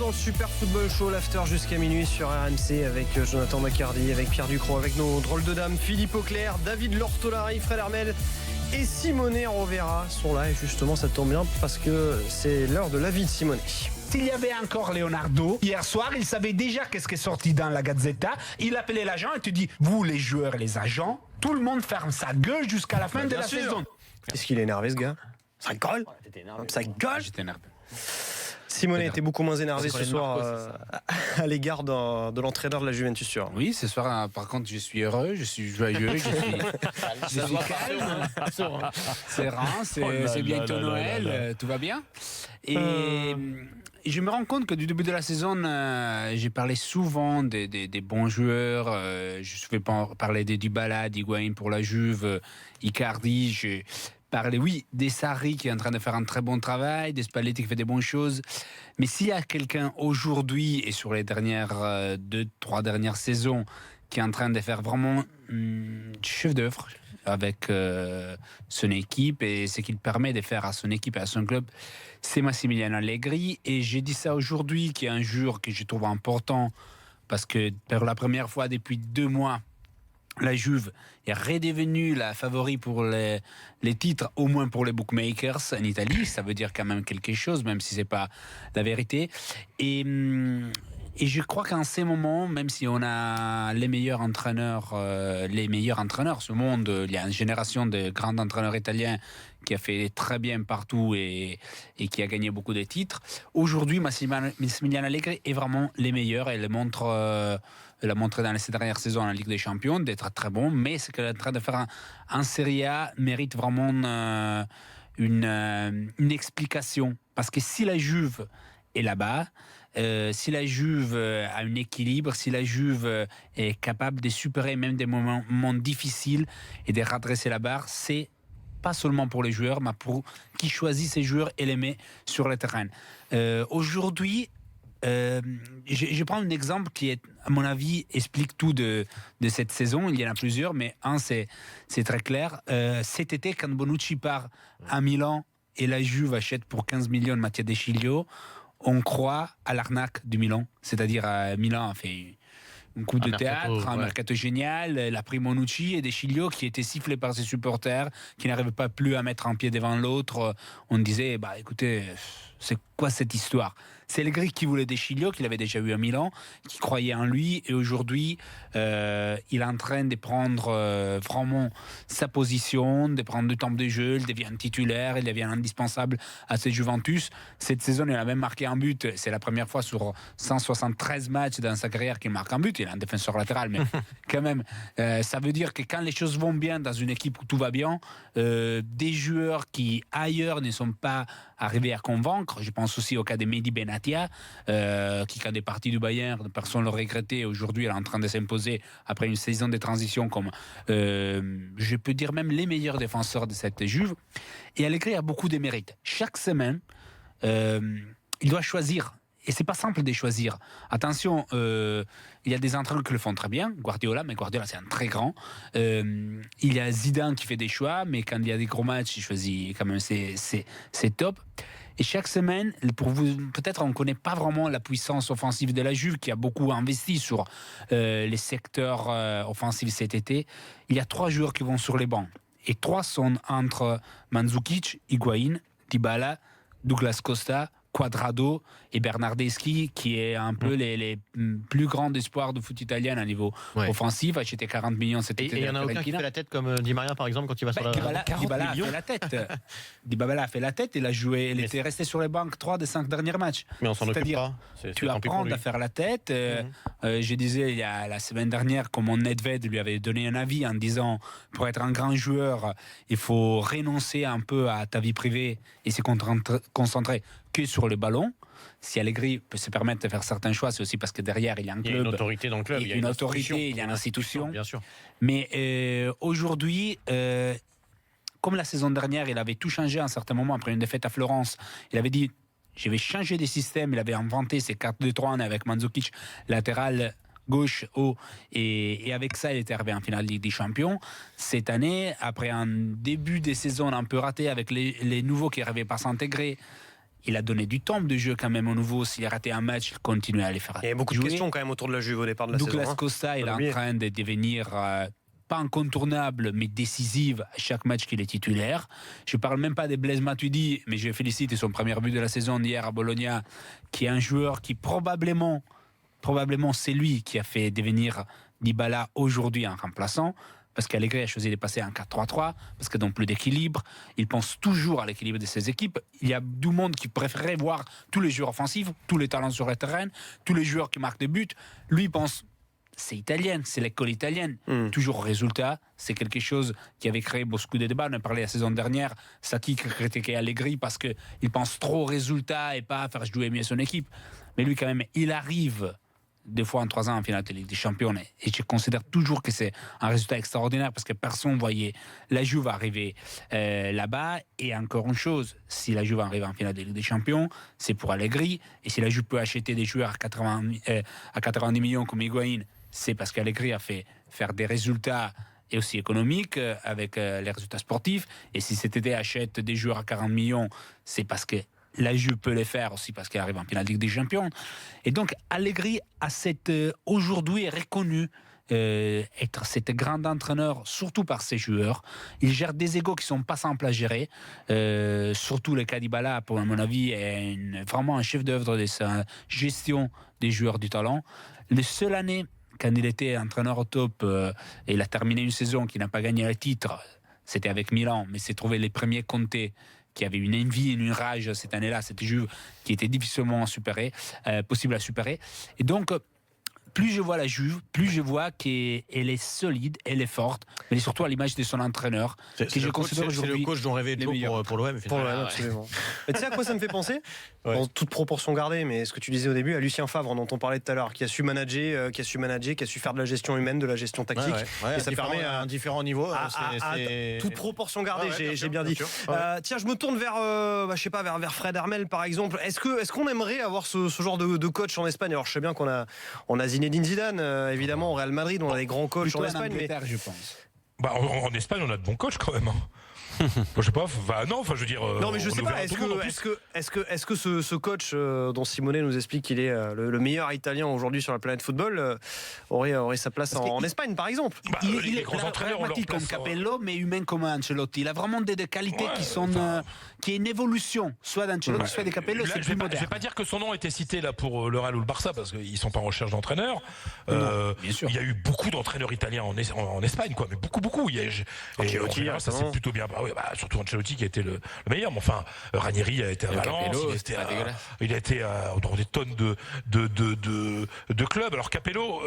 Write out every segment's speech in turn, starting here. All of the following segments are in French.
le Super Football Show, l'after jusqu'à minuit sur RMC avec Jonathan Macardy, avec Pierre Ducrot, avec nos drôles de dames, Philippe Auclair, David Lortolari, Fred Hermel et Simonet Rovera sont là. Et justement, ça tombe bien parce que c'est l'heure de l'avis de Simonet. S'il y avait encore Leonardo, hier soir, il savait déjà qu'est-ce qui est sorti dans la Gazzetta. Il appelait l'agent et te dit, vous les joueurs et les agents, tout le monde ferme sa gueule jusqu'à la fin de la saison. Est-ce qu'il est énervé ce gars? Ça gueule. Ça gueule. J'étais énervé. Simonet était beaucoup moins énervé ce soir à l'égard de l'entraîneur de la Juventus sur. Oui, ce soir, par contre, je suis heureux, je suis joyeux, je suis calme. C'est rare, c'est bientôt Noël, tout va bien. Et je me rends compte que du début de la saison, j'ai parlé souvent des bons joueurs. Je vais parler de Dybala, d'Higuaín pour la Juve, Icardi. Je parlais, oui, des Sarri qui est en train de faire un très bon travail, des Spalletti qui fait des bonnes choses. Mais s'il y a quelqu'un aujourd'hui et sur les dernières 2-3 dernières saisons qui est en train de faire vraiment chef d'œuvre avec son équipe et ce qu'il permet de faire à son équipe et à son club, c'est Massimiliano Allegri. Et j'ai dit ça aujourd'hui, qui est un jour que je trouve important parce que pour la première fois depuis 2 mois, la Juve est redevenue la favorite pour les titres, au moins pour les bookmakers en Italie. Ça veut dire quand même quelque chose, même si ce n'est pas la vérité. Et je crois qu'en ces moments, même si on a les meilleurs entraîneurs ce monde, il y a une génération de grands entraîneurs italiens qui a fait très bien partout et qui a gagné beaucoup de titres. Aujourd'hui, Massimiliano Allegri est vraiment les meilleurs et le montre. Elle a montré dans ces dernières saisons en Ligue des Champions d'être très bon, mais ce qu'elle est en train de faire en Serie A mérite vraiment une explication. Parce que si la Juve est là-bas, si la Juve a un équilibre, si la Juve est capable de supérer même des moments difficiles et de redresser la barre, c'est pas seulement pour les joueurs, mais pour qui choisit ces joueurs et les met sur le terrain. Aujourd'hui, je prends un exemple qui, à mon avis, explique tout de cette saison. Il y en a plusieurs, mais un, c'est très clair. Cet été, quand Bonucci part à Milan et la Juve achète pour 15 millions Mattia De Sciglio, on croit à l'arnaque du Milan. C'est-à-dire, Milan a fait un coup de théâtre, un mercato génial, la pris Bonucci et De Sciglio qui était sifflé par ses supporters, qui n'arrivaient pas plus à mettre un pied devant l'autre. On disait, écoutez, c'est quoi cette histoire? C'est le Grec qui voulait De Sciglio, qu'il avait déjà eu à Milan, qui croyait en lui, et aujourd'hui, il est en train de prendre vraiment sa position, de prendre du temps de jeu, il devient titulaire, il devient indispensable à cette Juventus. Cette saison, il a même marqué un but. C'est la première fois sur 173 matchs dans sa carrière qu'il marque un but. Il est un défenseur latéral, mais quand même, ça veut dire que quand les choses vont bien dans une équipe où tout va bien, des joueurs qui ailleurs ne sont pas arrivés à convaincre, je pense aussi au cas de Mehdi Benatia, qui quand est parti du Bayern, personne ne le regrettait. Aujourd'hui, elle est en train de s'imposer après une saison de transition comme, je peux dire même les meilleurs défenseurs de cette Juve. Et Allegri a beaucoup de mérites. Chaque semaine, il doit choisir. Et c'est pas simple de choisir. Attention, il y a des entraîneurs qui le font très bien. Guardiola, mais Guardiola c'est un très grand. Il y a Zidane qui fait des choix, mais quand il y a des gros matchs, il choisit quand même, c'est top. Et chaque semaine, pour vous, peut-être on ne connaît pas vraiment la puissance offensive de la Juve, qui a beaucoup investi sur les secteurs offensifs cet été. Il y a 3 joueurs qui vont sur les bancs. Et 3 sont entre Mandzukic, Higuaín, Dybala, Douglas Costa, Quadrado et Bernardeschi, qui est un peu les plus grands espoirs de foot italien à niveau offensif, acheté 40 millions cet été. Et il n'y en a aucun qui fait la tête comme Di Maria par exemple quand il va sur la... Dybala a fait la tête. Dybala a fait la tête, il a joué, il était resté sur les bancs 3 des 5 derniers matchs. Mais on s'en occupe pas. Tu apprends à faire la tête. Je disais il y a la semaine dernière comment Nedved lui avait donné un avis en disant pour être un grand joueur, il faut renoncer un peu à ta vie privée et se concentrer que sur le ballon. Si Allegri peut se permettre de faire certains choix, c'est aussi parce que derrière il y a un club, il y a une autorité dans le club, il y a une autorité, il y a une institution. Bien sûr. Mais aujourd'hui, comme la saison dernière, il avait tout changé à un certain moment après une défaite à Florence. Il avait dit, je vais changer des systèmes. Il avait inventé ses 4-2-3-1 avec Mandzukic latéral gauche, haut, et avec ça, il était arrivé en finale de Ligue des Champions. Cette année, après un début de saison un peu raté avec les nouveaux qui n'arrivaient pas à s'intégrer, il a donné du temps de jeu quand même au nouveau. S'il a raté un match, il continue à les faire. Il y a beaucoup de questions quand même autour de la Juve au départ de la Douglas saison. Costa, il est en train de devenir pas incontournable, mais décisive à chaque match qu'il est titulaire. Je ne parle même pas de Blaise Matuidi, mais je félicite son premier but de la saison d'hier à Bologna, qui est un joueur qui probablement c'est lui qui a fait devenir Dybala aujourd'hui un remplaçant. Parce qu'Allegri a choisi de passer en 4-3-3, parce qu'il donne plus d'équilibre. Il pense toujours à l'équilibre de ses équipes. Il y a du monde qui préférerait voir tous les joueurs offensifs, tous les talents sur le terrain, tous les joueurs qui marquent des buts. Lui, il pense, c'est italien, c'est l'école italienne. Toujours résultat, c'est quelque chose qui avait créé beaucoup de débats. On a parlé la saison dernière, Saki critiquait Allegri parce qu'il pense trop au résultat et pas à faire jouer mieux son équipe. Mais lui, quand même, il arrive 2 fois en 3 ans en finale de Ligue des Champions, et je considère toujours que c'est un résultat extraordinaire parce que personne ne voyait la Juve arriver là-bas. Et encore une chose, si la Juve arrive en finale de Ligue des Champions, c'est pour Allegri, et si la Juve peut acheter des joueurs à 90 millions comme Higuaín, c'est parce qu'Allegri a fait faire des résultats et aussi économiques avec les résultats sportifs. Et si CTD achète des joueurs à 40 millions, c'est parce que la Juve peut les faire aussi parce qu'elle arrive en finale de Ligue des Champions. Et donc Allegri a aujourd'hui est reconnu être cet grand entraîneur, surtout par ses joueurs. Il gère des égos qui sont pas simples à gérer. Surtout le cas d'Dybala, pour mon avis, est vraiment un chef d'œuvre de sa gestion des joueurs du talent. La seule année quand il était entraîneur au top, et il a terminé une saison qui n'a pas gagné le titre, c'était avec Milan, mais c'est trouvé les premiers Conte qui avait une envie et une rage cette année-là, cette Juve qui était difficilement possible à supérer. Et donc, plus je vois la Juve, plus je vois qu'elle est solide, elle est forte, mais surtout à l'image de son entraîneur, que je considère aujourd'hui. C'est le coach dont rêvait Joe pour l'OM. Pour l'OM, absolument. Mais tu sais à quoi ça me fait penser, en toute proportion gardée, mais ce que tu disais au début, à Lucien Favre, dont on parlait tout à l'heure, qui a su manager, qui a su faire de la gestion humaine, de la gestion tactique. Et ça permet à un différent niveau. À toute proportion gardée, j'ai bien dit. Tiens, je me tourne vers, je sais pas, vers Fred Hermel par exemple. Est-ce qu'on aimerait avoir ce genre de coach en Espagne? Alors je sais bien qu'on a Zinedine Zidane, évidemment, au Real Madrid, on a des grands coachs en Espagne. Mais je pense. Bah, en Espagne, on a de bons coachs quand même. Hein. Je sais pas, je veux dire. Non, mais je sais pas, est-ce que ce coach dont Simone nous explique qu'il est le meilleur italien aujourd'hui sur la planète football aurait sa place en Espagne, par exemple? Il est grands entraîneurs pragmatique comme Capello, mais humain comme Ancelotti. Il a vraiment des qualités qui est une évolution, soit d'Ancelotti, soit de Capello. Là, C'est je plus moderne. vais pas dire que son nom a été cité là pour le Real ou le Barça parce qu'ils sont pas en recherche d'entraîneur. Bien sûr. Il y a eu beaucoup d'entraîneurs italiens en Espagne, quoi, mais beaucoup. Ancelotti, ça c'est plutôt bien. Surtout Ancelotti qui a été le meilleur. Mais enfin, Ranieri a été à Valence, il a été dans des tonnes de clubs. Alors Capello,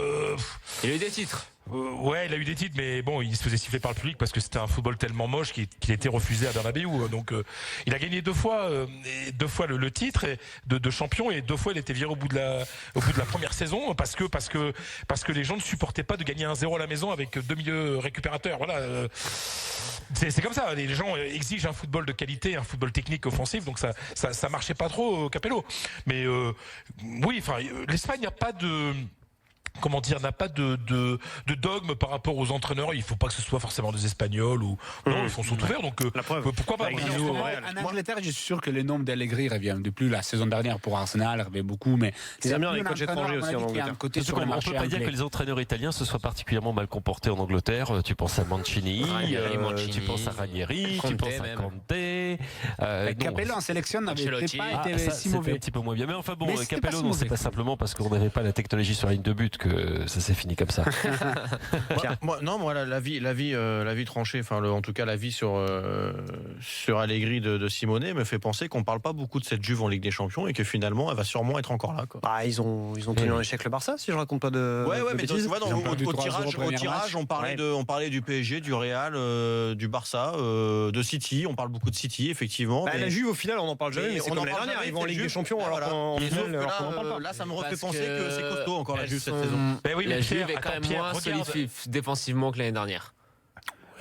il a eu des titres. Ouais, il a eu des titres, mais bon, il se faisait siffler par le public parce que c'était un football tellement moche qu'il était refusé à Bernabéu. Donc, il a gagné 2 fois le titre de champion, et 2 fois il était viré au bout de la première saison parce que les gens ne supportaient pas de gagner 1-0 à la maison avec 2 milieux récupérateurs. Voilà. C'est comme ça. Les gens exigent un football de qualité, un football technique offensif, donc ça marchait pas trop, Capello. Mais oui, enfin, l'Espagne n'a pas de dogme par rapport aux entraîneurs. Il faut pas que ce soit forcément des Espagnols ou non, ils sont ouverts. Donc pourquoi pas? En Angleterre, je suis sûr que le nombre d'Allegri revient de plus. La saison dernière pour Arsenal revient beaucoup, mais ils aiment bien les coachs étrangers aussi en Angleterre. On peut pas dire que les entraîneurs italiens se soient particulièrement mal comportés en Angleterre. Tu penses à Mancini, tu penses à Ranieri, tu penses à Conte. Capello en sélection n'avait pas été si mauvais. Un petit peu moins bien. Mais enfin bon, Capello, c'est pas simplement parce qu'on n'avait pas la technologie sur la ligne de but que ça s'est fini comme ça. Moi, la vie tranchée, en tout cas la vie sur Allegri de Simone me fait penser qu'on parle pas beaucoup de cette Juve en Ligue des Champions et que finalement elle va sûrement être encore là, quoi. Ils ont tenu en échec le Barça, si je raconte pas de mais tu vois, au tirage on parlait du PSG, du Real, du Barça, de City. On parle beaucoup de City, effectivement. La Juve, au final, on en parle jamais. Mais c'est comme l'année dernière, ils vont en Ligue des Champions. Alors qu'en finale, on en parle pas. Là, ça me refait penser que c'est costaud encore la Juve cette saison. La Juve est quand même moins solide défensivement que l'année dernière.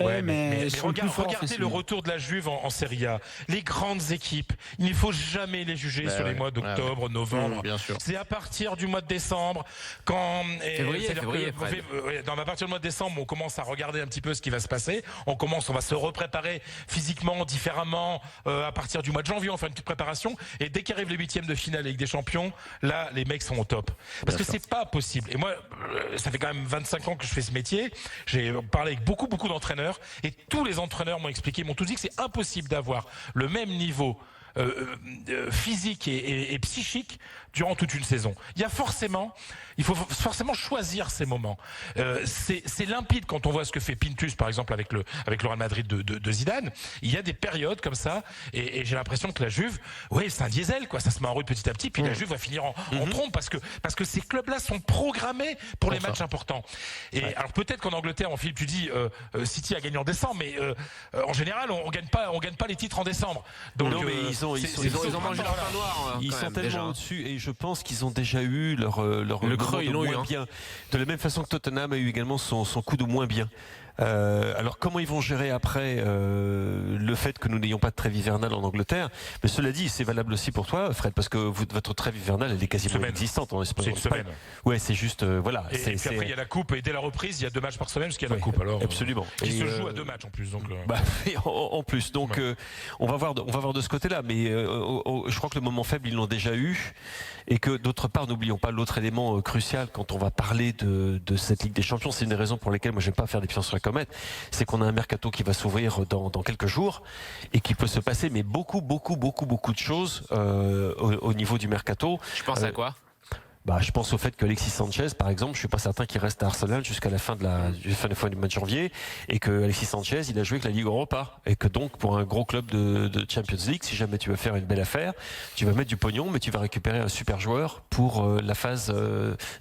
Ouais, mais regardez le retour de la Juve en Serie A. Les grandes équipes, il ne faut jamais les juger sur les mois d'octobre, novembre. Bien sûr. C'est à partir du mois de décembre, quand à partir du mois de décembre, on commence à regarder un petit peu ce qui va se passer. On va se repréparer physiquement différemment à partir du mois de janvier. On fait une petite préparation et dès qu'arrive les huitièmes de finale Ligue des Champions, là, les mecs sont au top. Parce que c'est pas possible. Et moi, ça fait quand même 25 ans que je fais ce métier. J'ai parlé avec beaucoup d'entraîneurs et tous les entraîneurs m'ont tous dit que c'est impossible d'avoir le même niveau physique et psychique durant toute une saison. Il faut forcément choisir ces moments. C'est limpide quand on voit ce que fait Pintus, par exemple, avec le Real Madrid de Zidane. Il y a des périodes comme ça, et j'ai l'impression que la Juve, c'est un diesel, quoi. Ça se met en route petit à petit, puis la Juve va finir en trompe parce que ces clubs-là sont programmés pour les matchs importants. Et alors peut-être qu'en Angleterre, Philippe, tu dis City a gagné en décembre, mais en général, on gagne pas les titres en décembre. Donc, non, mais ils ont mangé leur pain noir. Ils sont tellement au-dessus, et je pense qu'ils ont déjà eu le creux, ils l'ont eu bien. De la même façon que Tottenham a eu également son coup de moins bien. Alors comment ils vont gérer après le fait que nous n'ayons pas de trêve hivernale en Angleterre? Mais cela dit, c'est valable aussi pour toi, Fred, parce que votre trêve hivernale, elle est quasiment inexistante en Espagne. C'est une semaine. Ouais, c'est juste voilà. Et puis après il y a la coupe, et dès la reprise, il y a 2 matchs par semaine parce qu'il y a la coupe. Alors absolument. Qui se joue à 2 matchs en plus. Donc en plus, donc on va voir de ce côté-là. Mais je crois que le moment faible, ils l'ont déjà eu, et que d'autre part, n'oublions pas l'autre élément crucial quand on va parler de cette Ligue des Champions. C'est une des raisons pour lesquelles moi j'aime pas faire des pions sur la comète, c'est qu'on a un mercato qui va s'ouvrir dans quelques jours, et qu'il peut se passer beaucoup de choses au niveau du mercato. Tu penses à quoi? Je pense au fait que Alexis Sanchez, par exemple, je suis pas certain qu'il reste à Arsenal jusqu'à la fin du mois de janvier, et que Alexis Sanchez, il a joué avec la Ligue Europa, et que donc pour un gros club de Champions League, si jamais tu veux faire une belle affaire, tu vas mettre du pognon, mais tu vas récupérer un super joueur pour la phase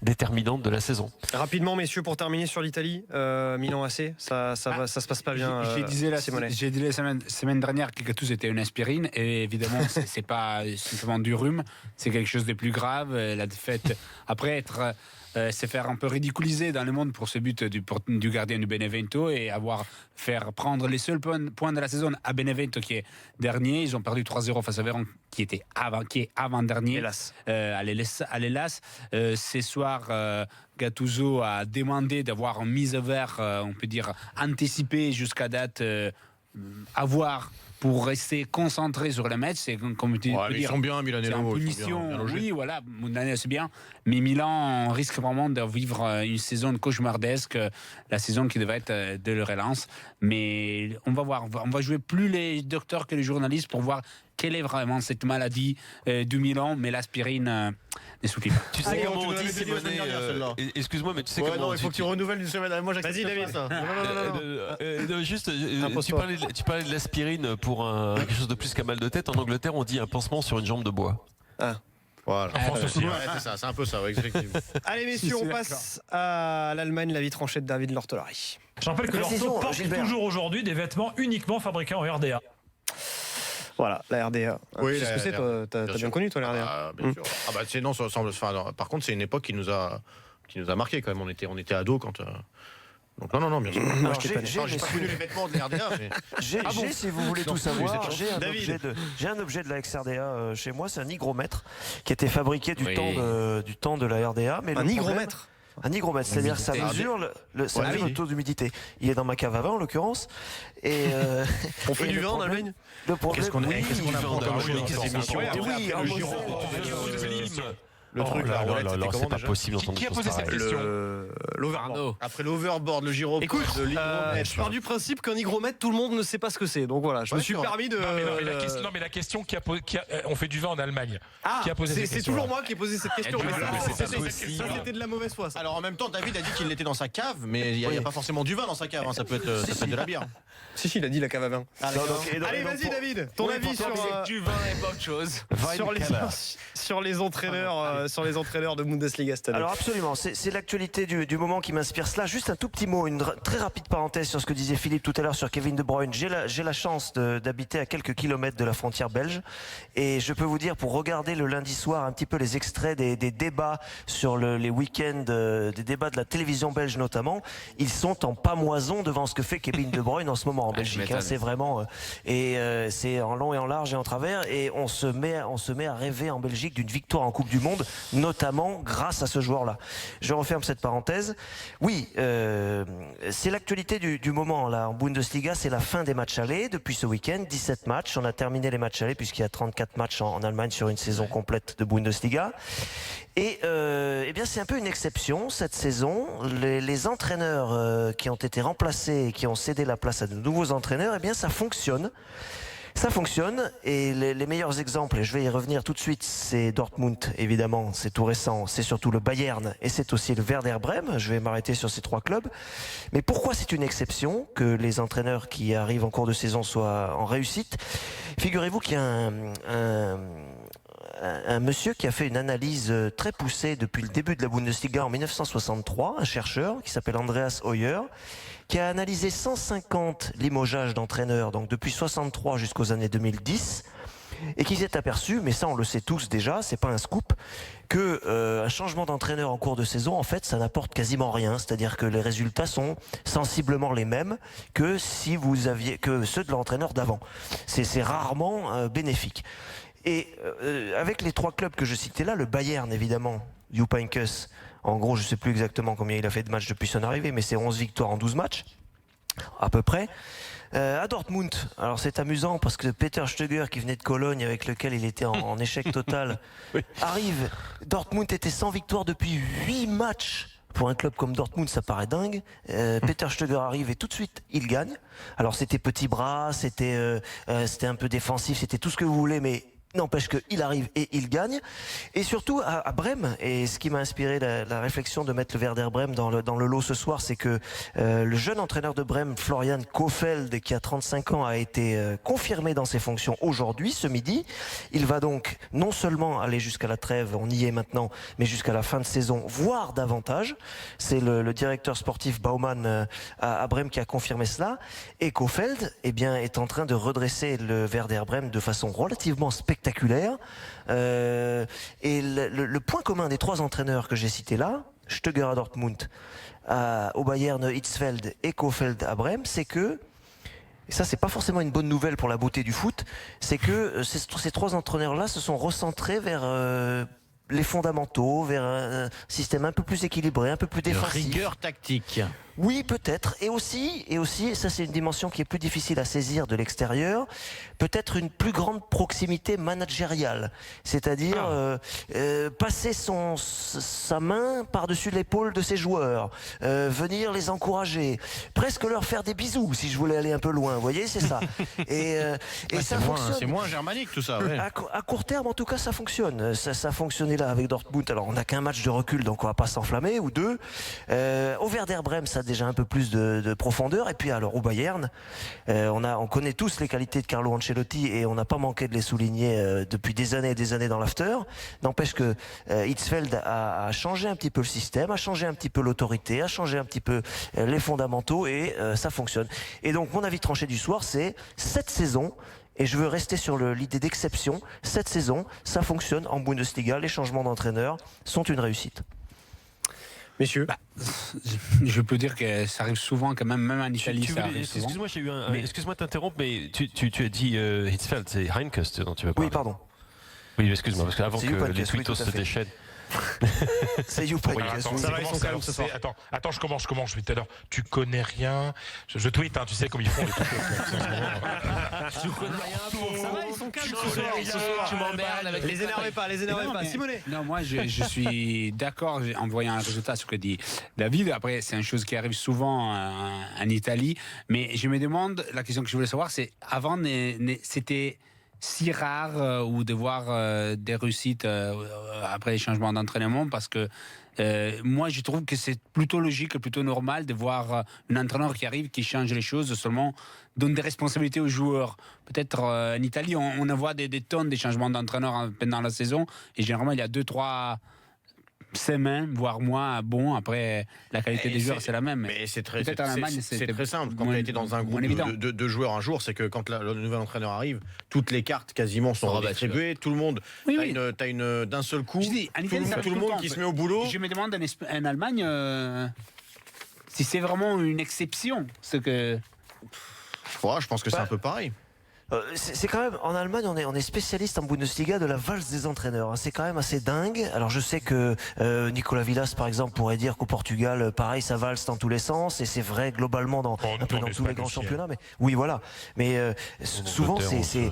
déterminante de la saison. Rapidement, messieurs, pour terminer sur l'Italie, Milan AC, ça se passe pas bien. J'ai dit la semaine dernière que Gattuso était une aspirine, et évidemment c'est pas simplement du rhume, c'est quelque chose de plus grave. La défaite après se faire un peu ridiculiser dans le monde pour ce but du gardien du Benevento, et faire prendre les seuls points de la saison à Benevento qui est dernier. Ils ont perdu 3-0 face à Vérone qui est avant-dernier à l'Hellas. Ce soir, Gattuso a demandé d'avoir une mise à vert, on peut dire anticipée jusqu'à date, pour rester concentré sur le match. C'est comme tu peux dire, ils sont bien, Milanello. C'est en punition, oui, voilà, c'est bien. Mais Milan risque vraiment de vivre une saison cauchemardesque, la saison qui devrait être de la relance. Mais on va voir, on va jouer plus les docteurs que les journalistes pour voir quelle est vraiment cette maladie du Milan, mais l'aspirine ne suffit pas. Tu sais comment on dit, Simone, excuse-moi, mais tu sais comment il faut que tu renouvelles une semaine. Moi, vas-y, David. Non. Juste, tu parlais de l'aspirine pour quelque chose de plus qu'un mal de tête. En Angleterre, on dit un pansement sur une jambe de bois. Voilà. C'est ça, c'est un peu ça, effectivement. Allez, messieurs, on passe à l'Allemagne, la vie tranchée de David Lortolari. Je rappelle que l'Orto porte toujours aujourd'hui des vêtements uniquement fabriqués en RDA. Voilà, la RDA. Oui, c'est ce que c'est, toi. T'as bien connu, toi, la RDA. Bien sûr. Par contre, c'est une époque qui nous a marqué quand même. On était ados quand. Donc non, bien sûr. Alors, j'ai pas connu les vêtements de la RDA. Mais... J'ai, si vous voulez tout savoir, j'ai un objet de la ex-RDA chez moi. C'est un hygromètre qui était fabriqué du temps de la RDA. Mais un hygromètre. Un hygromètre, c'est-à-dire ça mesure le taux d'humidité. Il est dans ma cave à vin en l'occurrence. Et on fait du vin en Allemagne. Le problème, qu'est-ce qu'on apprend comme le truc là, c'est pas possible. Qui a posé cette question? L'overboard. Après l'overboard, le gyro. Écoute, je pars du principe qu'un hygromètre, tout le monde ne sait pas ce que c'est. Donc voilà, je me suis permis de. Non, mais la question on fait du vin en Allemagne. Qui a posé cette question? C'est toujours moi qui ai posé cette question. C'était de la mauvaise foi. Alors en même temps, David a dit qu'il était dans sa cave, mais il n'y a pas forcément du vin dans sa cave. Ça peut être de la bière. Si, il a dit la cave à vin. Allez, vas-y, pour- David, ton Oui, avis pour sur, Du vin et pas autre chose. sur les entraîneurs de Bundesliga cette année. Alors absolument, c'est l'actualité du moment qui m'inspire cela. Juste un tout petit mot, une très rapide parenthèse sur ce que disait Philippe tout à l'heure sur Kevin De Bruyne. J'ai la chance d'habiter à quelques kilomètres de la frontière belge et je peux vous dire, pour regarder le lundi soir un petit peu les extraits des débats sur les week-ends, des débats de la télévision belge notamment, ils sont en pamoison devant ce que fait Kevin De Bruyne en ce moment en Belgique. C'est vraiment c'est en long et en large et en travers, et on se met à rêver en Belgique d'une victoire en Coupe du Monde, notamment grâce à ce joueur-là. Je referme cette parenthèse. Oui, c'est l'actualité du moment là en Bundesliga, c'est la fin des matchs allés depuis ce week-end, 17 matchs. On a terminé les matchs allés puisqu'il y a 34 matchs en Allemagne sur une saison complète de Bundesliga. Et eh bien c'est un peu une exception cette saison. Les entraîneurs qui ont été remplacés et qui ont cédé la place à de nouveaux entraîneurs, eh bien ça fonctionne. Ça fonctionne, et les meilleurs exemples, et je vais y revenir tout de suite, c'est Dortmund, évidemment, c'est tout récent, c'est surtout le Bayern et c'est aussi le Werder Brême. Je vais m'arrêter sur ces trois clubs. Mais pourquoi c'est une exception que les entraîneurs qui arrivent en cours de saison soient en réussite? Figurez-vous qu'il y a un monsieur qui a fait une analyse très poussée depuis le début de la Bundesliga en 1963, un chercheur qui s'appelle Andreas Hoyer, qui a analysé 150 limogeages d'entraîneurs, donc depuis 63 jusqu'aux années 2010, et qui s'est aperçu, mais ça on le sait tous déjà, c'est pas un scoop, que un changement d'entraîneur en cours de saison, en fait, ça n'apporte quasiment rien. C'est-à-dire que les résultats sont sensiblement les mêmes que si vous aviez que ceux de l'entraîneur d'avant. C'est rarement bénéfique. Et avec les trois clubs que je citais là, le Bayern évidemment, Jupp Heynckes, en gros je ne sais plus exactement combien il a fait de matchs depuis son arrivée, mais c'est 11 victoires en 12 matchs, à peu près. À Dortmund, alors c'est amusant parce que Peter Stöger, qui venait de Cologne, avec lequel il était en échec total, arrive. Dortmund était sans victoire depuis 8 matchs. Pour un club comme Dortmund, ça paraît dingue. Peter Stöger arrive et tout de suite, il gagne. Alors c'était petit bras, c'était un peu défensif, c'était tout ce que vous voulez, mais n'empêche qu'il arrive et il gagne. Et surtout à Brême, et ce qui m'a inspiré la réflexion de mettre le Werder Brême dans le lot ce soir, c'est que le jeune entraîneur de Brême, Florian Kofeld, qui a 35 ans, a été confirmé dans ses fonctions aujourd'hui, ce midi. Il va donc non seulement aller jusqu'à la trêve, on y est maintenant, mais jusqu'à la fin de saison, voire davantage. C'est le directeur sportif Baumann à Brême qui a confirmé cela. Et Kofeld, eh bien, est en train de redresser le Werder Brême de façon relativement spectaculaire. Et le point commun des trois entraîneurs que j'ai cités là, Stöger à Dortmund, au Bayern Hitzfeld et Kofeld à Brême, c'est que, et ça c'est pas forcément une bonne nouvelle pour la beauté du foot, c'est que ces trois entraîneurs-là se sont recentrés vers les fondamentaux, vers un système un peu plus équilibré, un peu plus défensif. Rigueur tactique. Oui, peut-être. Et aussi, ça c'est une dimension qui est plus difficile à saisir de l'extérieur, peut-être une plus grande proximité managériale. C'est-à-dire passer sa main par-dessus l'épaule de ses joueurs, venir les encourager, presque leur faire des bisous si je voulais aller un peu loin. Vous voyez, c'est ça. Et ça fonctionne. C'est moins germanique tout ça. Ouais. À court terme, en tout cas, ça fonctionne. Ça fonctionnait là avec Dortmund. Alors, on n'a qu'un match de recul, donc on va pas s'enflammer, ou deux. Au Werder Brême, ça a déjà un peu plus de profondeur. Et puis alors au Bayern, on connaît tous les qualités de Carlo Ancelotti et on n'a pas manqué de les souligner depuis des années et des années dans l'after. N'empêche que Hitzfeld a changé un petit peu le système, a changé un petit peu l'autorité, a changé un petit peu les fondamentaux, et ça fonctionne. Et donc mon avis tranché du soir, c'est cette saison. Et je veux rester sur l'idée d'exception. Cette saison, ça fonctionne en Bundesliga. Les changements d'entraîneur sont une réussite. Messieurs, je peux dire que ça arrive souvent quand même en Italie. Excuse-moi, j'ai eu excuse-moi de t'interrompre, mais tu as dit Hitzfeld, c'est Heynckes dont tu vas parler. Oui, pardon. Oui, excuse-moi, parce qu'avant que les Heynckes, tweetos oui, se déchaînent. C'est Jupp Heynckes. Attends, ça va, ils sont calmes ce soir. Attends, je commence depuis tout à l'heure. Tu connais rien. Je tweete, hein, tu sais comme ils font les tweets. tu connais rien. Ça va, ils sont calmes ce soir. Tu m'emmerdes avec Les énervez pas. Simonet. Non, moi je suis d'accord en voyant un résultat sur ce que dit David. Après, c'est une chose qui arrive souvent en Italie. Mais je me demande, la question que je voulais savoir, c'est avant, c'était si rare ou de voir des réussites après les changements d'entraînement, parce que Moi, je trouve que c'est plutôt logique et plutôt normal de voir un entraîneur qui arrive, qui change les choses, seulement donne des responsabilités aux joueurs. Peut-être en Italie, on voit des tonnes de changements d'entraîneur pendant la saison, et généralement, il y a 2-3 semaines, voire mois, bon, après, la qualité des joueurs, c'est la même. Mais c'est très, peut-être en Allemagne, c'est très simple. Quand tu as été dans un groupe de joueurs un jour, c'est que quand le nouvel entraîneur arrive, toutes les cartes quasiment sont redistribuées, tout le monde, t'as une d'un seul coup, tout le monde qui se met au boulot. Je me demande en Allemagne si c'est vraiment une exception, ce que... Je pense que c'est un peu pareil. C'est quand même, en Allemagne, on est spécialiste en Bundesliga de la valse des entraîneurs. C'est quand même assez dingue. Alors je sais que Nicolas Villas, par exemple, pourrait dire qu'au Portugal, pareil, ça valse dans tous les sens, et c'est vrai globalement dans tous les grands championnats. Mais oui, voilà. Mais souvent, c'est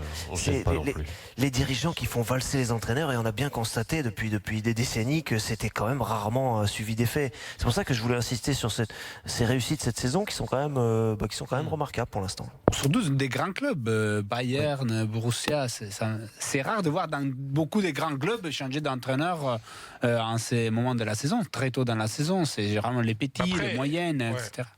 les dirigeants qui font valser les entraîneurs, et on a bien constaté depuis des décennies que c'était quand même rarement suivi d'effet. C'est pour ça que je voulais insister sur ces réussites cette saison qui sont quand même remarquables pour l'instant. Surtout des grands clubs. Bayern, Borussia, c'est rare de voir dans beaucoup de grands clubs changer d'entraîneur en ces moments de la saison, très tôt dans la saison. C'est généralement les petits, les moyennes, etc.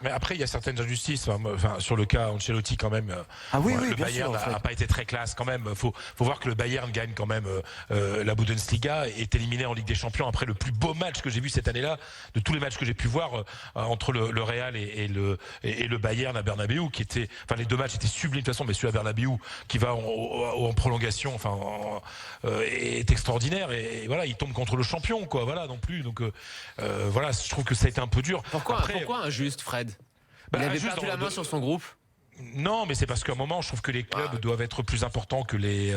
Mais après, il y a certaines injustices. Enfin, sur le cas Ancelotti, quand même. Le Bayern n'a pas été très classe, quand même. Faut voir que le Bayern gagne quand même la Bundesliga et est éliminé en Ligue des Champions après le plus beau match que j'ai vu cette année-là, de tous les matchs que j'ai pu voir entre le Real et le Bayern à Bernabeu, qui était, enfin, les deux matchs étaient sublimes de toute façon, mais celui à Bernabeu qui va en prolongation, enfin, est extraordinaire, et voilà, il tombe contre le champion, quoi. Voilà, non plus. Donc voilà, je trouve que ça a été un peu que pourquoi injuste, Fred? Il avait perdu la main sur son groupe. Non, mais c'est parce qu'à un moment, je trouve que les clubs doivent être plus importants que les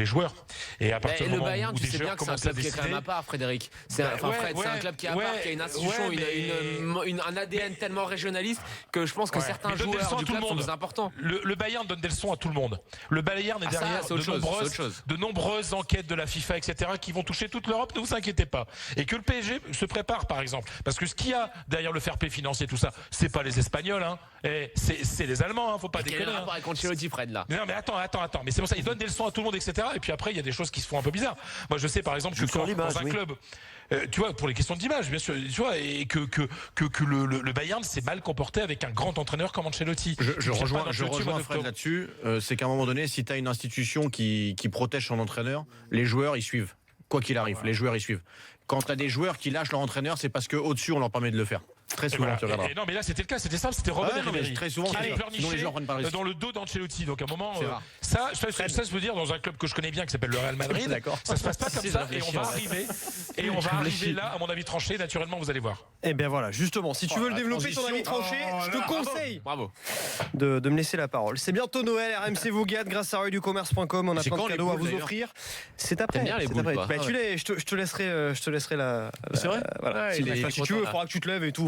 joueurs. Et à partir du moment Bayern, où tu sais bien que c'est un club qui est quand même à part, Frédéric. C'est un club qui est à part, qui a une institution, un ADN tellement régionaliste que je pense que certains joueurs du club sont plus importants. Le Bayern donne des leçons à tout le monde. Le Bayern est derrière de nombreuses enquêtes de la FIFA, etc., qui vont toucher toute l'Europe. Ne vous inquiétez pas. Et que le PSG se prépare, par exemple, parce que ce qu'il y a derrière le fair play financier, tout ça, c'est pas les Espagnols, hein. C'est les Allemands, faut pas déconner. Quel est le rapport avec Ancelotti, Fred, là? Non, mais attends. Mais c'est pour ça, ils donnent des leçons à tout le monde, etc. Et puis après, il y a des choses qui se font un peu bizarres. Moi, je sais, par exemple, que dans un club, tu vois, pour les questions d'image, bien sûr, tu vois, et que le Bayern s'est mal comporté avec un grand entraîneur comme Ancelotti. Je rejoins Fred là-dessus. C'est qu'à un moment donné, si tu as une institution qui protège son entraîneur, les joueurs, ils suivent. Quoi qu'il arrive, les joueurs, ils suivent. Quand tu as des joueurs qui lâchent leur entraîneur, c'est parce qu'au-dessus, on leur permet de le faire. Très souvent, tu regarderas. Non, mais là, c'était le cas, c'était simple, c'était Robben et Ribéry. Très souvent, qui pleurnichaient dans le dos d'Ancelotti. Donc, à un moment, ça, je veux dire, dans un club que je connais bien qui s'appelle le Real Madrid, ça se passe pas comme ça, et on va arriver là, à mon avis tranché, naturellement, vous allez voir. Et bien voilà, justement, si tu veux le développer ton avis tranché, je te conseille de me laisser la parole. C'est bientôt Noël, RMC vous gâte grâce à ruedducommerce.com, on a plein de cadeaux à vous offrir. C'est après. Bien les boules, je te laisserai la. C'est vrai. Si tu veux, il faudra que tu te lèves et tout.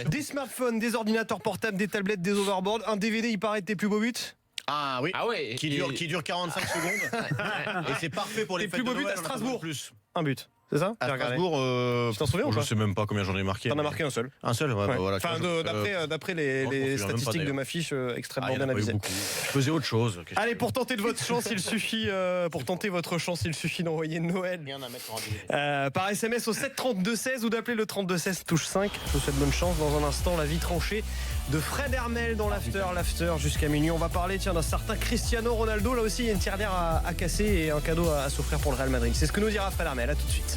Des smartphones, des ordinateurs portables, des tablettes, des overboards, un DVD, il paraît de tes plus beaux buts. Ah oui. Qui dure 45 secondes. Et c'est parfait pour les fêtes de Noël à Strasbourg. Un but. C'est ça? À Strasbourg, tu t'en souviens ou pas? Je sais même pas combien j'en ai marqué. T'en as marqué un seul. Un seul, ouais. Voilà. Enfin, d'après les statistiques de ma fiche extrêmement bien avisées. Je faisais autre chose. Allez, pour tenter votre chance, il suffit d'envoyer Noël par SMS au 732-16 ou d'appeler le 32-16 touche 5. Je vous souhaite bonne chance. Dans un instant, la vie tranchée de Fred Hermel dans l'after jusqu'à minuit. On va parler d'un certain Cristiano Ronaldo. Là aussi, il y a une tirelire à casser et un cadeau à s'offrir pour le Real Madrid. C'est ce que nous dira Fred Hermel. À tout de suite.